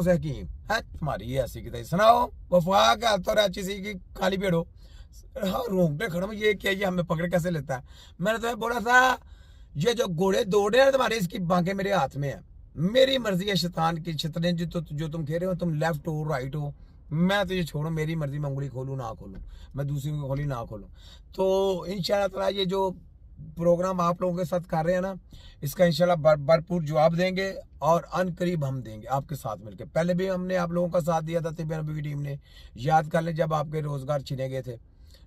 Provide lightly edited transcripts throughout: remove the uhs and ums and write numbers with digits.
से हकीम है तुम्हारी ऐसी की सुनाओ वफा का तो अच्छी सी की काली भेड़ो। हाँ रोंगटे खड़े में ये क्या ये हमें पकड़ कैसे लेता है। मैंने तुम्हें बोला था ये जो घोड़े दौड़ रहे हैं तुम्हारे इसकी बांके मेरे हाथ में है। मेरी मर्जी है शैतान की शतरंज जो तुम खेल रहे हो तुम लेफ्ट हो राइट हो मैं तो ये छोड़ो मेरी मर्जी मैं उंगली खोलूँ ना खोलूँ मैं दूसरी की खोली ना खोलूँ। तो इंशाल्लाह ताला ये जो प्रोग्राम आप लोगों के साथ कर रहे हैं ना इसका इंशाल्लाह भरपूर जवाब देंगे और अनकरीब हम देंगे आपके साथ मिलकर। पहले भी हमने आप लोगों का साथ दिया था तिब्बत नबी की टीम ने। याद कर लें जब आपके रोजगार छीने गए थे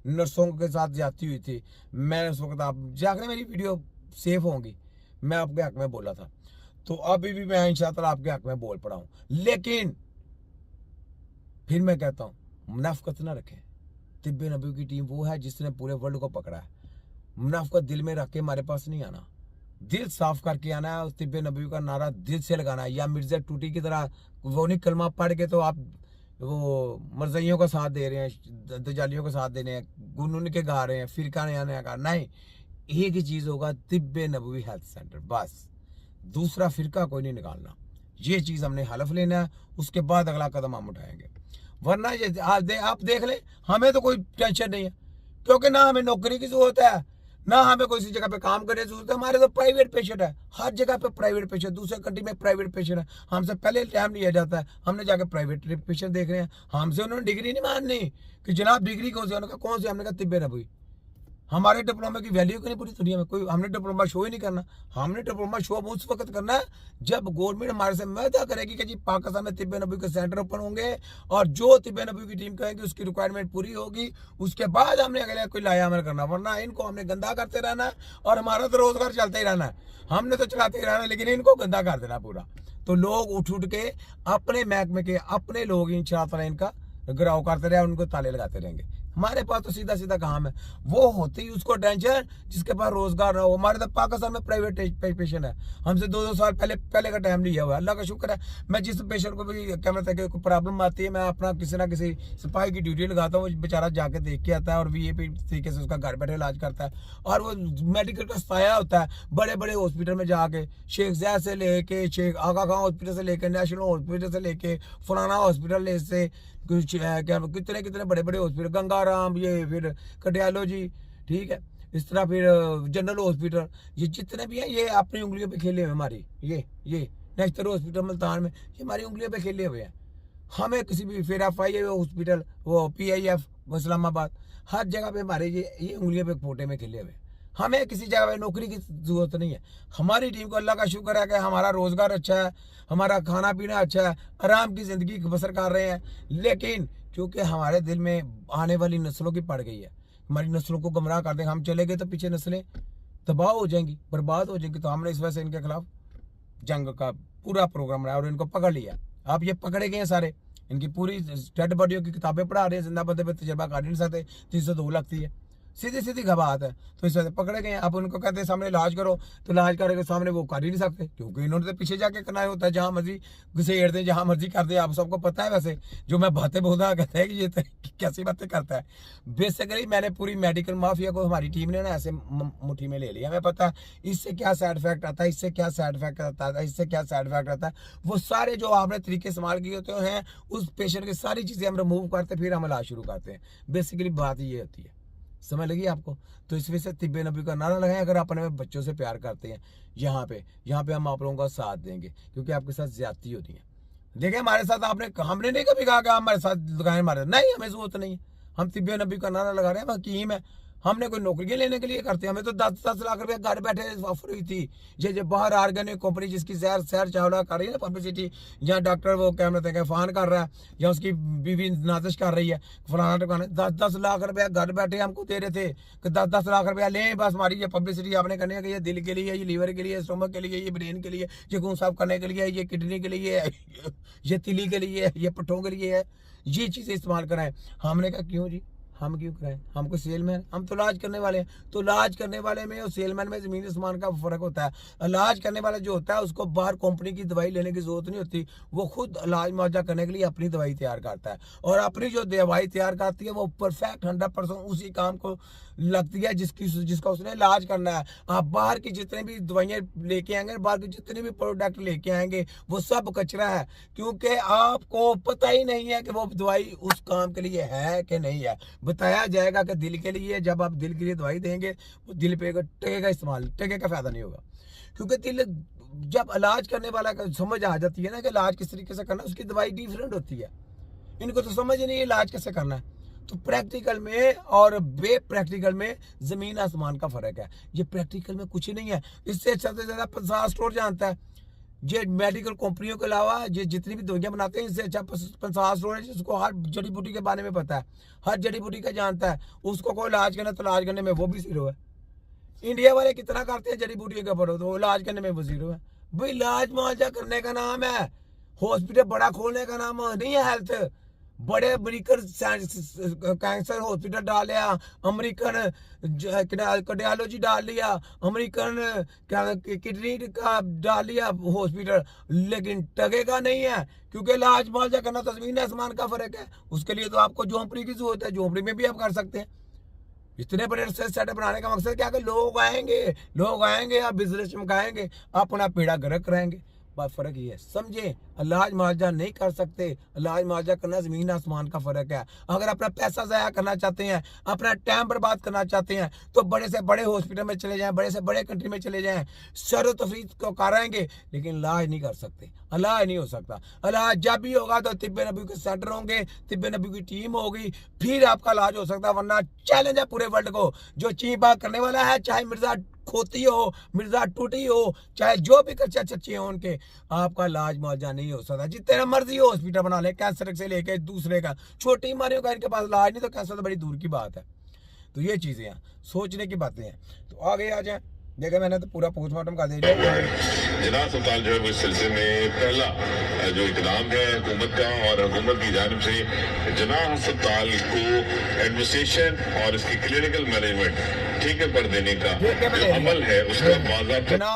नर्सों के साथ जाती हुई थी मैं उस वक्त आप जाकर मेरी वीडियो सेफ होंगी मैं आपके हक में बोला था। तो अभी भी मैं इंशाल्लाह आपके हक में बोल पड़ा हूँ लेकिन फिर मैं कहता हूँ मुनाफिकत ना रखें। तिब्बत नबी की टीम वो है जिसने पूरे वर्ल्ड को पकड़ा है। मुनाफिकत दिल में रख के हमारे पास नहीं आना दिल साफ करके आना है। उस तिब्बत नबी का नारा दिल से लगाना है। या मिर्जा टूटी की तरह वो नहीं कलमा पढ़ के तो आप वो मरजइयों का साथ दे रहे हैं दजालियों का साथ दे रहे हैं गुनगुन के गा रहे हैं फिरका नया गा नहीं। एक ही चीज होगा तिब्बत नबवी हेल्थ सेंटर बस दूसरा फिरका कोई नहीं निकालना। ये चीज हमने हलफ लेना है उसके बाद अगला कदम हम उठाएंगे। वरना ये आप देख लें हमें तो कोई टेंशन नहीं है क्योंकि ना हमें नौकरी की जरूरत है ना हमें कोई सी जगह पे काम करने की जरूरत है। हमारे तो प्राइवेट पेशेंट है हर जगह पे प्राइवेट पेशेंट दूसरे कंट्री में प्राइवेट पेशेंट है हमसे पहले टाइम लिया जाता है हमने जाके प्राइवेट पेशेंट देख रहे हैं। हमसे उन्होंने डिग्री नहीं माननी कि जनाब डिग्री कौन सी उन्होंने कहा कौन सी हमने कहा तिब्बत नबवी। हमारे डिप्लोमा की वैल्यू क्यों नहीं पूरी दुनिया में कोई हमने डिप्लोमा शो ही नहीं करना। हमने डिप्लोमा शो उस वक्त करना है जब गवर्नमेंट हमारे से वादा करेगी कि जी पाकिस्तान में तिब्बत नबवी के सेंटर ओपन होंगे और जो तिब्बत नबवी की टीम कहेगी उसकी रिक्वायरमेंट पूरी होगी उसके बाद हमने अगले कोई लाया अमल करना। वरना इनको हमने गंदा करते रहना है और हमारा तो रोजगार चलता ही रहना है हमने तो चलाते ही रहना लेकिन इनको गंदा कर देना पूरा। तो लोग उठ के अपने महकमे के अपने लोग इंशाअल्लाह इनका गिराव करते रहे उनको ताले लगाते रहेंगे। हमारे पास तो सीधा सीधा काम है वो होती उसको टेंशन जिसके पास रोजगार ना हो। हमारे तो पाकिस्तान में प्राइवेट पेशेंट है हमसे 2-2 साल पहले का टाइम लिया हुआ है। अल्लाह का शुक्र है मैं जिस पेशेंट को भी क्या कहते हैं कोई प्रॉब्लम आती है मैं अपना किसी ना किसी सिपाही की ड्यूटी लगाता हूँ बेचारा जाके देख के आता है और वीआईपी तरीके से उसका घर बैठे इलाज करता है। और वो मेडिकल का साया होता है बड़े बड़े हॉस्पिटल में जाके शेख जैद से लेके शेख आगा खां हॉस्पिटल से लेके नेशनल हॉस्पिटल से लेके फलाना हॉस्पिटल से क्या कितने कितने बड़े बड़े हॉस्पिटल गंगाराम ये फिर कटियालो जी ठीक है इस तरह फिर जनरल हॉस्पिटल ये जितने भी हैं ये अपनी उंगलियों पे खेले हुए हमारी ये नेशनल हॉस्पिटल मुल्तान में ये हमारी उंगलियों पे खेले हुए हैं। हमें किसी भी फिर FIA हॉस्पिटल वो PIF इस्लामाबाद हर जगह पे हमारे ये उंगलियों पे फोटे में खेले हुए। हमें किसी जगह पे नौकरी की जरूरत नहीं है। हमारी टीम को अल्लाह का शुक्र है कि हमारा रोजगार अच्छा है हमारा खाना पीना अच्छा है आराम की जिंदगी बसर कर रहे हैं। लेकिन क्योंकि हमारे दिल में आने वाली नस्लों की पड़ गई है हमारी नस्लों को गुमराह कर देंगे हम चले गए तो पीछे नस्लें तबाह हो जाएंगी बर्बाद हो जाएंगी। तो हमने इस वजह से इनके खिलाफ जंग का पूरा प्रोग्राम बनाया और इनको पकड़ लिया। आप ये पकड़े गए सारे इनकी पूरी डेड बॉडियों की किताबें पढ़ा रहे हैं जिंदा बंदे पे तजर्बा कर नहीं सकते 302 लगती है सीधी सीधी घबात है। तो इस वजह से पकड़े गए आप उनको कहते हैं सामने इलाज करो तो इलाज करके सामने वो कर ही नहीं सकते क्योंकि इन्होंने तो पीछे जाके करना होता है जहां मर्जी घुसेड़ दें जहां मर्जी कर दे। आप सबको पता है वैसे जो मैं बातें बोलता कहते हैं कि ये कैसी बातें करता है। बेसिकली मैंने पूरी मेडिकल माफिया को हमारी टीम ने ना ऐसे मुट्ठी में ले लिया। हमें पता है इससे क्या साइड इफेक्ट आता है इससे क्या साइड इफेक्ट आता है इससे क्या साइड इफेक्ट आता है वो सारे जो आपने तरीके इस्तेमाल किए होते हैं उस पेशेंट की सारी चीजें हम रिमूव करते फिर हम इलाज शुरू करते हैं। बेसिकली बात ये होती है समझ लगी आपको। तो इस वजह से तिब्बत नबी का नारा लगाएं अगर अपने बच्चों से प्यार करते हैं यहाँ पे हम आप लोगों का साथ देंगे क्योंकि आपके साथ ज्यादती होती है। देखिए हमारे साथ हमने नहीं कभी कहा कि हमारे साथ लगाए हमारे नहीं हमें जरूरत नहीं है। हम तिब्बत नबी का नारा लगा रहे हैं हकीम है हमने कोई नौकरी लेने के लिए करते हैं। हमें तो 10-10 लाख रुपए घर बैठे ऑफर हुई थी ये बाहर ऑर्गेनिक कंपनी जिसकी सैर चावड़ा कर रही है ना पब्लिसिटी जहाँ डॉक्टर वो क्या कहते हैं फान कर रहा है या उसकी बीवी नाजिश कर रही है फलाना दुकान 10-10 लाख रुपया घर बैठे हमको दे रहे थे कि 10-10 लाख रुपया लें बस हमारी ये पब्लिसिटी आपने करनी है कि ये दिल के लिए ये लीवर के लिए स्टोमक के लिए ये ब्रेन के लिए ये खून साफ करने के लिए ये किडनी के लिए ये तिली के लिए ये पट्टों के लिए है ये चीज़ें इस्तेमाल कराएं। हमने कहा क्यों जी हम क्यों कराएं? हम कोई सेलमैन? हम तो इलाज करने वाले हैं। तो इलाज करने वाले में और सेलमैन में ज़मीन आसमान का फ़र्क होता है। इलाज करने वाला जो होता है उसको बाहर कंपनी की दवाई लेने की ज़रूरत नहीं होती। वो खुद इलाज मुआवजा करने के लिए अपनी दवाई तैयार करता है, और अपनी जो दवाई तैयार करती है वो परफेक्ट 100% उसी काम को लगती है जिसका उसने इलाज करना है। आप बाहर की जितनी भी दवाइयाँ लेके आएंगे, बाहर के जितने भी प्रोडक्ट लेके आएंगे, वो सब कचरा है, क्योंकि आपको पता ही नहीं है कि वो दवाई उस काम के लिए है कि नहीं है। बताया जाएगा कि दिल के लिए, जब आप दिल के लिए दवाई देंगे वो दिल पे टके का इस्तेमाल, टके का फायदा नहीं होगा, क्योंकि दिल जब इलाज करने वाला का समझ आ जाती है ना कि इलाज किस तरीके से करना है, उसकी दवाई डिफरेंट होती है। इनको तो समझ ही नहीं है इलाज कैसे करना है। तो प्रैक्टिकल में और बे प्रैक्टिकल में जमीन आसमान का फर्क है। ये प्रैक्टिकल में कुछ ही नहीं है। इससे सबसे ज्यादा 50 स्टोर जानता है। ये मेडिकल कंपनियों के अलावा ये जितनी भी दवाइयां बनाते हैं, इससे अच्छा 50 स्टोर है जिसको हर जड़ी बूटी के बारे में पता है, हर जड़ी बूटी का जानता है। उसको कोई इलाज करना तो इलाज करने में वो भी जीरो है। इंडिया वाले कितना करते हैं जड़ी बूटी के ऊपर, तो इलाज करने में वो जीरो है। भाई इलाज मुआवजा करने का नाम है, हॉस्पिटल बड़ा खोलने का नाम नहीं है हेल्थ। बड़े अमेरिकन कैंसर हॉस्पिटल डाल लिया, अमेरिकन कार्डियोलॉजी डाल लिया, अमेरिकन किडनी का डाल लिया हॉस्पिटल, लेकिन टगेगा नहीं है, क्योंकि इलाज मुआवजा करना तो जमीन आसमान का फर्क है। उसके लिए तो आपको झोंपड़ी की जरूरत है, झोंपड़ी में भी आप कर सकते हैं। इतने बड़े सेटअप बनाने का मकसद क्या है? लोग आएंगे और बिजनेस चमकाएंगे, अपना पेड़ा गर्क कराएंगे। बात फर्क ये है, समझे? इलाज मुआवजा नहीं कर सकते। इलाज मुआवजा करना जमीन आसमान का फर्क है। अगर अपना पैसा ज़ाया करना चाहते हैं, अपना टाइम बर्बाद करना चाहते हैं, तो बड़े से बड़े हॉस्पिटल में चले जाएं, बड़े से बड़े कंट्री में चले जाएं, सर तफरीह को कराएंगे, लेकिन इलाज नहीं कर सकते। इलाज नहीं हो सकता। इलाज जब भी होगा तो तिब्बे नबी के सेंटर होंगे, तिब्बे नबी की टीम होगी, फिर आपका इलाज हो सकता है। वरना चैलेंज है पूरे वर्ल्ड को, जो चीज बात करने वाला है, चाहे मिर्जा खोती हो, मिर्जा टूटी हो, चाहे जो भी कच्चे चच्चे हो उनके, आपका इलाज मुआवजा नहीं हो सकता। जितने मर्जी हो हॉस्पिटल बना ले, कैंसर से लेके दूसरे का, छोटी बीमारियों का इनके पास इलाज नहीं, तो कैंसर तो बड़ी दूर की बात है। तो ये चीजें हैं, सोचने की बातें हैं। तो आगे आ जाए, देखा मैंने तो पूरा पोस्टमार्टम कर दिया। जिला अस्पताल जो है वो इस सिलसिले में पहला जो इकदाम है हुकूमत का, और हुकूमत की जानिब से जिला अस्पताल को एडमिनिस्ट्रेशन और इसकी क्लिनिकल मैनेजमेंट ठेके पर देने का जो अमल है उसका बाज़ाब्ता